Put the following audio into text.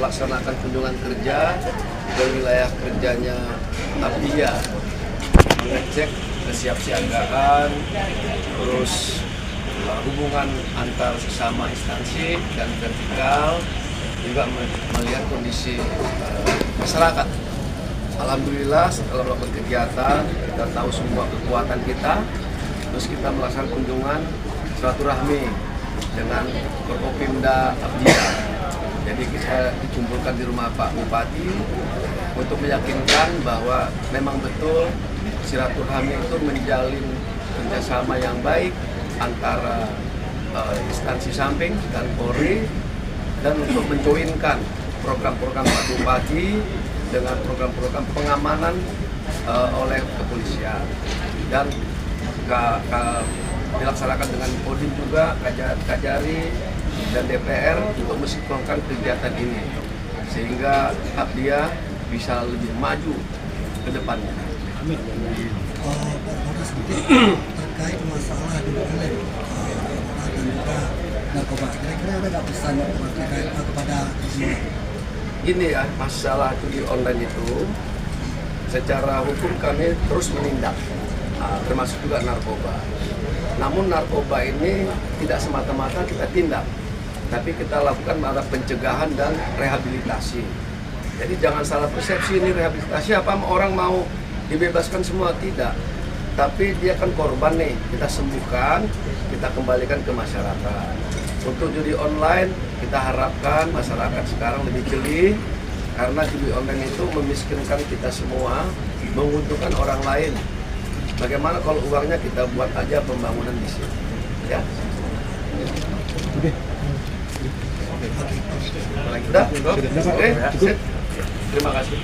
melaksanakan kunjungan kerja ke wilayah kerjanya Abdiya, mengecek kesiapsiagaan, terus hubungan antar sesama instansi dan vertikal, juga melihat kondisi masyarakat. Alhamdulillah setelah melakukan kegiatan, kita tahu semua kekuatan kita, terus kita melaksanakan kunjungan silaturahmi dengan Forkopimda Abdiya. Jadi kita dikumpulkan di rumah Pak Bupati untuk meyakinkan bahwa memang betul silaturahmi itu menjalin kerjasama yang baik antara instansi samping dan Polri, dan untuk menjoinkan program-program Pak Bupati dengan program-program pengamanan oleh kepolisian, dan dilaksanakan dengan Kodim juga, Kajari dan DPR untuk mensinkronkan kegiatan ini sehingga Abdiya bisa lebih maju ke depannya. Amin. Terkait masalah di online dan juga narkoba, kira-kira ada nggak pesan terkait kepada semua? Ini ya, masalah judi online itu secara hukum kami terus menindak, termasuk juga narkoba. Namun narkoba ini tidak semata-mata kita tindak, tapi kita lakukan malah pencegahan dan rehabilitasi. Jadi jangan salah persepsi, ini rehabilitasi apa orang mau dibebaskan semua, tidak. Tapi dia kan korban nih, kita sembuhkan, kita kembalikan ke masyarakat. Untuk judi online, kita harapkan masyarakat sekarang lebih jeli, karena judi online itu memiskinkan kita semua, menguntungkan orang lain. Bagaimana kalau uangnya kita buat aja pembangunan di sini, ya? Udah? Oke, terima kasih.